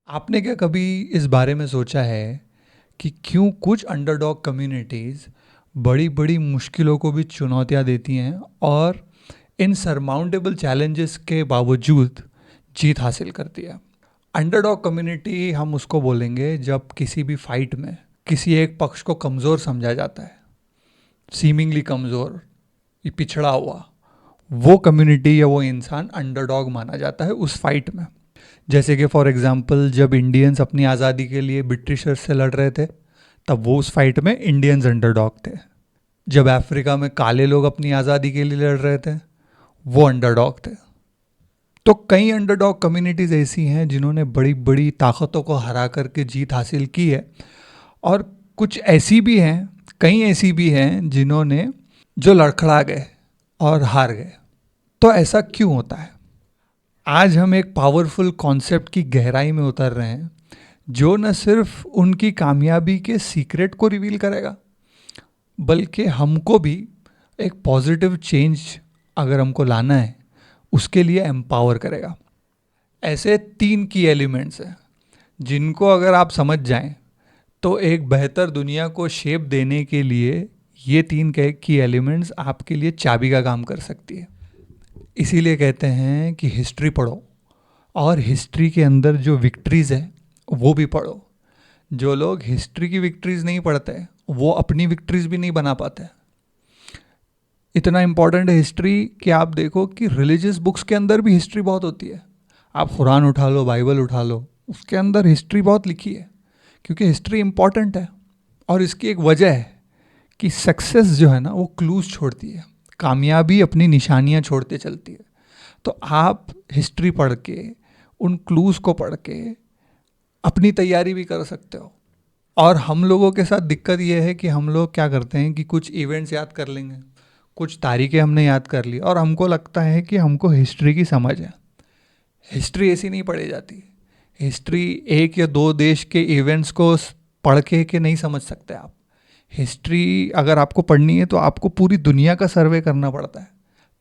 आपने क्या कभी इस बारे में सोचा है कि क्यों कुछ अंडरडॉग कम्युनिटीज़ बड़ी बड़ी मुश्किलों को भी चुनौतियां देती हैं और इन सरमाउंटेबल चैलेंजेस के बावजूद जीत हासिल करती है। अंडरडॉग कम्युनिटी हम उसको बोलेंगे जब किसी भी फाइट में किसी एक पक्ष को कमज़ोर समझा जाता है, सीमिंगली कमज़ोर, ये पिछड़ा हुआ, वो कम्युनिटी या वो इंसान अंडरडॉग माना जाता है उस फाइट में। जैसे कि फॉर एग्जांपल जब इंडियंस अपनी आज़ादी के लिए ब्रिटिशर्स से लड़ रहे थे, तब वो उस फाइट में इंडियंस अंडरडॉग थे। जब अफ्रीका में काले लोग अपनी आज़ादी के लिए लड़ रहे थे, वो अंडरडॉग थे। तो कई अंडरडॉग कम्युनिटीज़ ऐसी हैं जिन्होंने बड़ी बड़ी ताकतों को हरा करके जीत हासिल की है, और कुछ ऐसी भी हैं, कई ऐसी भी हैं जिन्होंने जो लड़खड़ा गए और हार गए। तो ऐसा क्यों होता है? आज हम एक पावरफुल कॉन्सेप्ट की गहराई में उतर रहे हैं, जो न सिर्फ उनकी कामयाबी के सीक्रेट को रिवील करेगा, बल्कि हमको भी एक पॉजिटिव चेंज अगर हमको लाना है उसके लिए एम्पावर करेगा। ऐसे 3 की एलिमेंट्स हैं जिनको अगर आप समझ जाएं तो एक बेहतर दुनिया को शेप देने के लिए ये 3 की एलिमेंट्स आपके लिए चाबी का काम कर सकती है। इसीलिए कहते हैं कि हिस्ट्री पढ़ो, और हिस्ट्री के अंदर जो विक्ट्रीज़ है वो भी पढ़ो। जो लोग हिस्ट्री की विक्ट्रीज़ नहीं पढ़ते वो अपनी विक्ट्रीज़ भी नहीं बना पाते। इतना इम्पॉर्टेंट है हिस्ट्री कि आप देखो कि रिलीजियस बुक्स के अंदर भी हिस्ट्री बहुत होती है। आप कुरान उठा लो, बाइबल उठा लो, उसके अंदर हिस्ट्री बहुत लिखी है, क्योंकि हिस्ट्री इम्पॉर्टेंट है। और इसकी एक वजह है कि सक्सेस जो है ना वो क्लूज छोड़ती है, कामयाबी अपनी निशानियाँ छोड़ते चलती है। तो आप हिस्ट्री पढ़ के, उन क्लूज़ को पढ़ के अपनी तैयारी भी कर सकते हो। और हम लोगों के साथ दिक्कत ये है कि हम लोग क्या करते हैं कि कुछ इवेंट्स याद कर लेंगे, कुछ तारीखें हमने याद कर ली और हमको लगता है कि हमको हिस्ट्री की समझ है। हिस्ट्री ऐसी नहीं पढ़ी जाती। हिस्ट्री एक या दो देश के इवेंट्स को पढ़ के नहीं समझ सकते आप। हिस्ट्री अगर आपको पढ़नी है तो आपको पूरी दुनिया का सर्वे करना पड़ता है,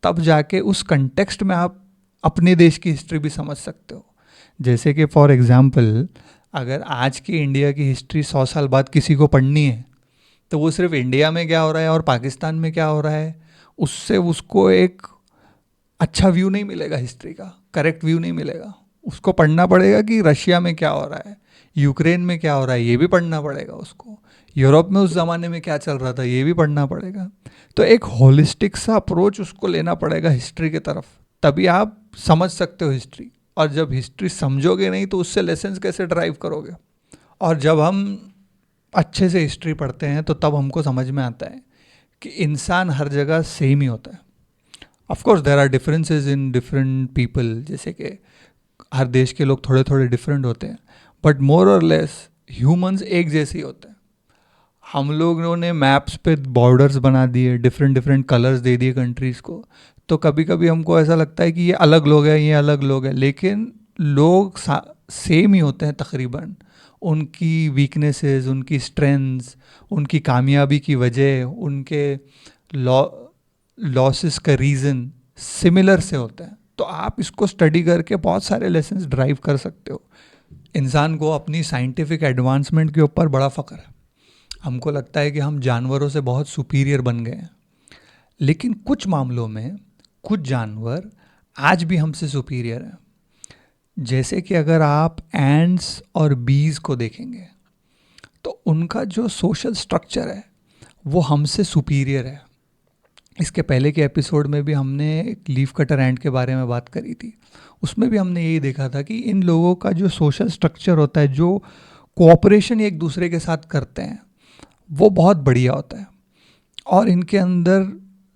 तब जाके उस कंटेक्स्ट में आप अपने देश की हिस्ट्री भी समझ सकते हो। जैसे कि फॉर एग्जांपल अगर आज की इंडिया की हिस्ट्री 100 साल बाद किसी को पढ़नी है, तो वो सिर्फ इंडिया में क्या हो रहा है और पाकिस्तान में क्या हो रहा है उससे उसको एक अच्छा व्यू नहीं मिलेगा, हिस्ट्री का करेक्ट व्यू नहीं मिलेगा। उसको पढ़ना पड़ेगा कि रशिया में क्या हो रहा है, यूक्रेन में क्या हो रहा है, ये भी पढ़ना पड़ेगा उसको। यूरोप में उस ज़माने में क्या चल रहा था ये भी पढ़ना पड़ेगा। तो एक होलिस्टिक सा अप्रोच उसको लेना पड़ेगा हिस्ट्री की तरफ, तभी आप समझ सकते हो हिस्ट्री। और जब हिस्ट्री समझोगे नहीं तो उससे लेसन्स कैसे ड्राइव करोगे? और जब हम अच्छे से हिस्ट्री पढ़ते हैं तो तब हमको समझ में आता है कि इंसान हर जगह सेम ही होता है। Of course there are differences in different people, जैसे कि हर देश के लोग थोड़े थोड़े डिफरेंट होते हैं, बट मोर और लेस ह्यूमंस एक जैसे ही होते हैं। हम लोगों ने मैप्स पे बॉर्डर्स बना दिए, डिफरेंट डिफरेंट कलर्स दे दिए कंट्रीज़ को, तो कभी कभी हमको ऐसा लगता है कि ये अलग लोग हैं, ये अलग लोग हैं, लेकिन लोग सेम ही होते हैं तकरीबन। उनकी वीकनेसेस, उनकी स्ट्रेंथ्स, उनकी कामयाबी की वजह, उनके लॉ लॉसेस का रीज़न सिमिलर से होता है। तो आप इसको स्टडी करके बहुत सारे लेसन्स ड्राइव कर सकते हो। इंसान को अपनी साइंटिफिक एडवांसमेंट के ऊपर बड़ा फ़ख्र है। हमको लगता है कि हम जानवरों से बहुत सुपीरियर बन गए हैं, लेकिन कुछ मामलों में कुछ जानवर आज भी हमसे सुपीरियर हैं। जैसे कि अगर आप एंड्स और बीज को देखेंगे तो उनका जो सोशल स्ट्रक्चर है वो हमसे सुपीरियर है। इसके पहले के एपिसोड में भी हमने एक लीफ कटर एंट के बारे में बात करी थी। उसमें भी हमने यही देखा था कि इन लोगों का जो सोशल स्ट्रक्चर होता है, जो कोऑपरेशन एक दूसरे के साथ करते हैं, वो बहुत बढ़िया होता है। और इनके अंदर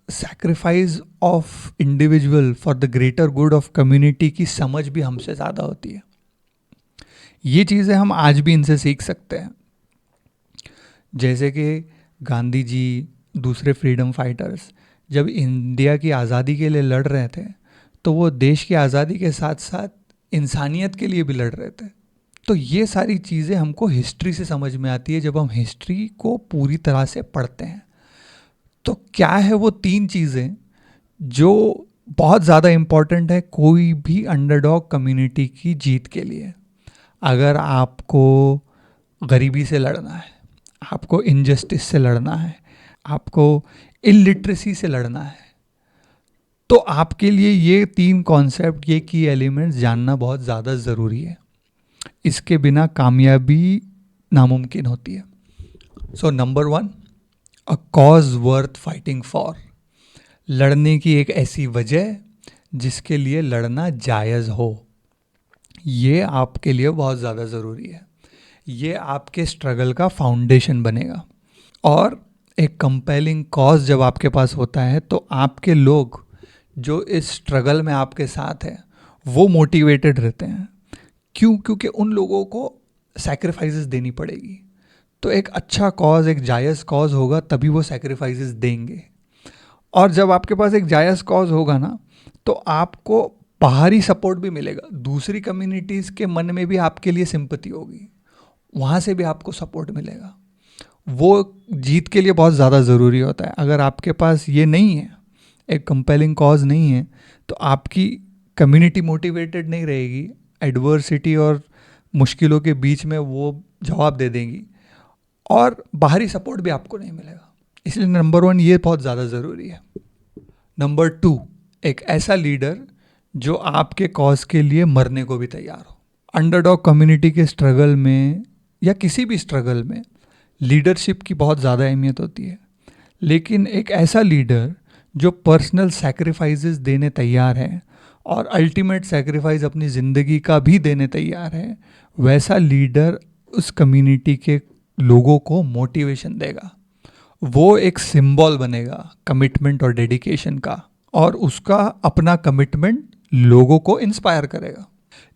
sacrifice of individual for the greater good of community की समझ भी हमसे ज़्यादा होती है। ये चीज़ें हम आज भी इनसे सीख सकते हैं। जैसे कि गांधी जी, दूसरे फ्रीडम फाइटर्स जब इंडिया की आज़ादी के लिए लड़ रहे थे, तो वो देश की आज़ादी के साथ साथ इंसानियत के लिए भी लड़ रहे थे। तो ये सारी चीज़ें हमको हिस्ट्री से समझ में आती है जब हम हिस्ट्री को पूरी तरह से पढ़ते हैं। तो क्या है वो 3 चीज़ें जो बहुत ज़्यादा इम्पॉर्टेंट है कोई भी अंडरडॉग कम्युनिटी की जीत के लिए? अगर आपको गरीबी से लड़ना है, आपको इनजस्टिस से लड़ना है, आपको इलिटरेसी से लड़ना है, तो आपके लिए ये 3 कॉन्सेप्ट, ये की एलिमेंट्स जानना बहुत ज़्यादा ज़रूरी है. इसके बिना कामयाबी नामुमकिन होती है. So number 1, a cause worth fighting for. लड़ने की एक ऐसी वजह जिसके लिए लड़ना जायज़ हो. ये आपके लिए बहुत ज़्यादा ज़रूरी है. ये आपके स्ट्रगल का फाउंडेशन बनेगा. और एक कंपेलिंग कॉज जब आपके पास होता है तो आपके लोग जो इस स्ट्रगल में आपके साथ हैं वो मोटिवेटेड रहते हैं. क्यों? क्योंकि उन लोगों को सैक्रिफाइसेस देनी पड़ेगी. तो एक अच्छा कॉज, एक जायज़ कॉज होगा तभी वो सैक्रिफाइसेस देंगे. और जब आपके पास एक जायज़ कॉज होगा ना, तो आपको बाहरी सपोर्ट भी मिलेगा. दूसरी कम्युनिटीज़ के मन में भी आपके लिए सिंपैथी होगी, वहाँ से भी आपको सपोर्ट मिलेगा. वो जीत के लिए बहुत ज़्यादा ज़रूरी होता है. अगर आपके पास ये नहीं है, एक कंपेलिंग कॉज नहीं है, तो आपकी कम्युनिटी मोटिवेटेड नहीं रहेगी. एडवर्सिटी और मुश्किलों के बीच में वो जवाब दे देंगी और बाहरी सपोर्ट भी आपको नहीं मिलेगा. इसलिए नंबर 1 ये बहुत ज़्यादा ज़रूरी है. नंबर 2, एक ऐसा लीडर जो आपके कॉज के लिए मरने को भी तैयार हो. अंडरडॉग कम्युनिटी के स्ट्रगल में या किसी भी स्ट्रगल में लीडरशिप की बहुत ज़्यादा अहमियत होती है. लेकिन एक ऐसा लीडर जो पर्सनल सैक्रिफाइसेस देने तैयार है और अल्टीमेट सैक्रिफाइस अपनी ज़िंदगी का भी देने तैयार है, वैसा लीडर उस कम्युनिटी के लोगों को मोटिवेशन देगा. वो एक सिंबल बनेगा कमिटमेंट और डेडिकेशन का, और उसका अपना कमिटमेंट लोगों को इंस्पायर करेगा.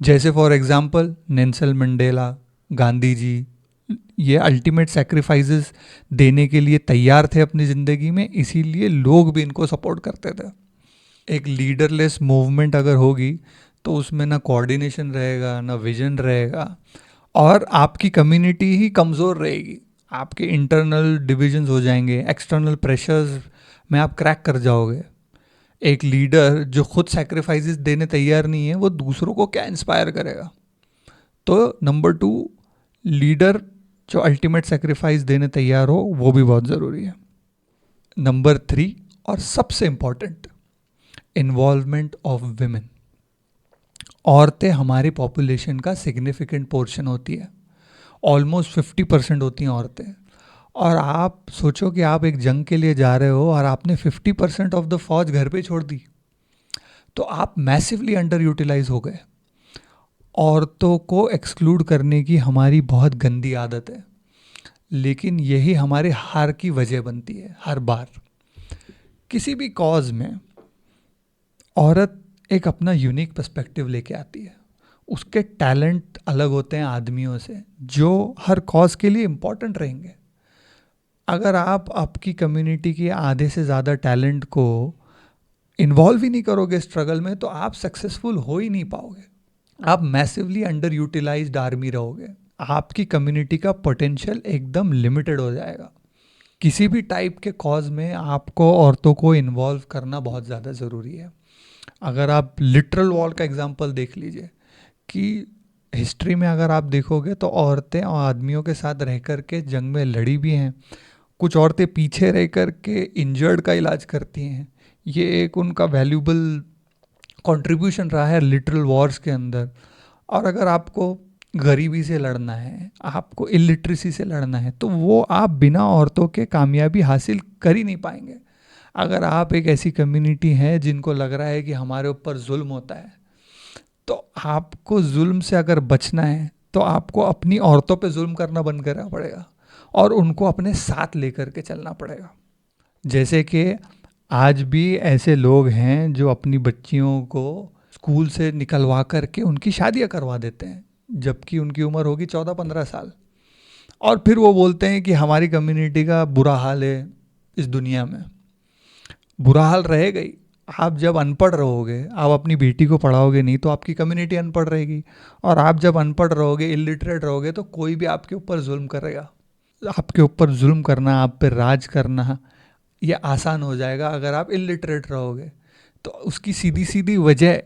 जैसे for example Nelson Mandela, Gandhi ji, ये अल्टीमेट सैक्रिफाइसेस देने के लिए तैयार थे अपनी ज़िंदगी में, इसीलिए लोग भी इनको सपोर्ट करते थे. एक लीडरलेस मूवमेंट अगर होगी तो उसमें ना कोऑर्डिनेशन रहेगा, ना विजन रहेगा, और आपकी कम्युनिटी ही कमज़ोर रहेगी. आपके इंटरनल डिविजन्स हो जाएंगे, एक्सटर्नल प्रेशर्स में आप क्रैक कर जाओगे. एक लीडर जो खुद सैक्रिफाइसेस देने तैयार नहीं है, वो दूसरों को क्या इंस्पायर करेगा. तो नंबर 2, लीडर जो अल्टीमेट सेक्रीफाइस देने तैयार हो, वो भी बहुत ज़रूरी है. नंबर 3 और सबसे इम्पॉर्टेंट, इन्वॉल्वमेंट ऑफ विमेन. औरतें हमारी पॉपुलेशन का सिग्निफिकेंट पोर्शन होती है. ऑलमोस्ट 50% होती हैं औरतें. और आप सोचो कि आप एक जंग के लिए जा रहे हो और आपने 50% ऑफ द फौज घर पे छोड़ दी, तो आप मैसिवली अंडर यूटिलाइज हो गए. औरतों को एक्सक्लूड करने की हमारी बहुत गंदी आदत है, लेकिन यही हमारे हार की वजह बनती है. हर बार किसी भी कॉज में औरत एक अपना यूनिक पर्सपेक्टिव लेके आती है. उसके टैलेंट अलग होते हैं आदमियों से, जो हर कॉज के लिए इम्पॉर्टेंट रहेंगे. अगर आप आपकी कम्युनिटी के आधे से ज़्यादा टैलेंट को इन्वॉल्व ही नहीं करोगे स्ट्रगल में, तो आप सक्सेसफुल हो ही नहीं पाओगे. आप मैसिवली अंडर यूटिलाइज्ड आर्मी रहोगे. आपकी कम्युनिटी का पोटेंशियल एकदम लिमिटेड हो जाएगा. किसी भी टाइप के कॉज में आपको औरतों को इन्वॉल्व करना बहुत ज़्यादा ज़रूरी है. अगर आप लिटरल वॉर का एग्जांपल देख लीजिए कि हिस्ट्री में अगर आप देखोगे तो औरतें और आदमियों के साथ रह कर के जंग में लड़ी भी हैं. कुछ औरतें पीछे रह कर के इंजर्ड का इलाज करती हैं. ये एक उनका वैल्यूबल कंट्रीब्यूशन रहा है लिटरल वॉर्स के अंदर. और अगर आपको गरीबी से लड़ना है, आपको इलिटरेसी से लड़ना है, तो वो आप बिना औरतों के कामयाबी हासिल कर ही नहीं पाएंगे. अगर आप एक ऐसी कम्युनिटी है जिनको लग रहा है कि हमारे ऊपर जुल्म होता है, तो आपको जुल्म से अगर बचना है तो आपको अपनी औरतों पे जुल्म करना बंद करना पड़ेगा और उनको अपने साथ लेकर के चलना पड़ेगा. जैसे कि आज भी ऐसे लोग हैं जो अपनी बच्चियों को स्कूल से निकलवा करके उनकी शादियां करवा देते हैं जबकि उनकी उम्र होगी 14-15 साल, और फिर वो बोलते हैं कि हमारी कम्युनिटी का बुरा हाल है. इस दुनिया में बुरा हाल रहेगा ही. आप जब अनपढ़ रहोगे, आप अपनी बेटी को पढ़ाओगे नहीं, तो आपकी कम्युनिटी अनपढ़ रहेगी. और आप जब अनपढ़ रहोगे, इलिटरेट रहोगे, तो कोई भी आपके ऊपर जुल्म करेगा. आपके ऊपर जुल्म करना, आप पे राज करना, ये आसान हो जाएगा. अगर आप इलिटरेट रहोगे तो उसकी सीधी सीधी वजह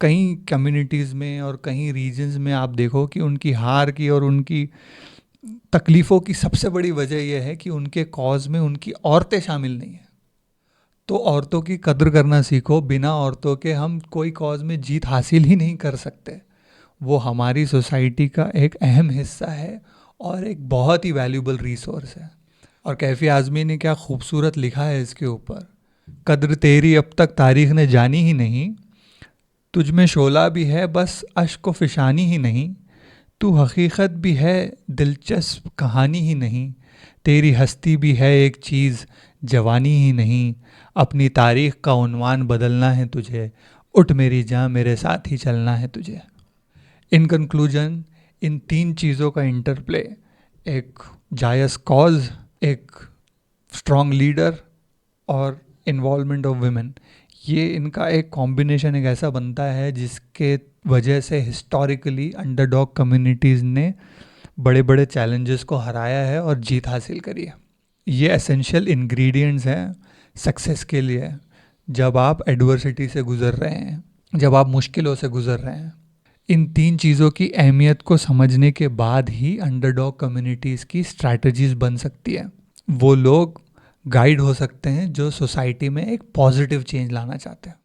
कई कम्युनिटीज़ में और कई रीजन्स में आप देखो कि उनकी हार की और उनकी तकलीफ़ों की सबसे बड़ी वजह यह है कि उनके कॉज में उनकी औरतें शामिल नहीं हैं। तो औरतों की कद्र करना सीखो। बिना औरतों के हम कोई कॉज में जीत हासिल ही नहीं कर सकते। वो हमारी सोसाइटी का एक अहम हिस्सा है और एक बहुत ही वैल्यूबल रिसोर्स है। और कैफ़ी आज़मी ने क्या खूबसूरत लिखा है इसके ऊपर, कद्र तेरी अब तक तारीख ने जानी ही नहीं, तुझ में शोला भी है बस अश्क व फिशानी ही नहीं, तू हकीकत भी है दिलचस्प कहानी ही नहीं, तेरी हस्ती भी है एक चीज़ जवानी ही नहीं, अपनी तारीख का उन्वान बदलना है तुझे, उठ मेरी जान मेरे साथ ही चलना है तुझे। इन कंक्लूजन, इन तीन चीज़ों का इंटरप्ले, एक जायज़ कॉज, एक स्ट्रॉन्ग लीडर और इन्वॉल्वमेंट ऑफ वुमेन, ये इनका एक कॉम्बिनेशन एक ऐसा बनता है जिसके वजह से हिस्टोरिकली अंडरडॉग कम्युनिटीज़ ने बड़े बड़े चैलेंजेस को हराया है और जीत हासिल करी है। ये एसेंशियल इंग्रेडिएंट्स हैं सक्सेस के लिए। जब आप एडवर्सिटी से गुज़र रहे हैं, जब आप मुश्किलों से गुज़र रहे हैं, इन तीन चीज़ों की अहमियत को समझने के बाद ही अंडरडॉग कम्युनिटीज़ की स्ट्रैटेजीज बन सकती है। वो लोग गाइड हो सकते हैं जो सोसाइटी में एक पॉजिटिव चेंज लाना चाहते हैं।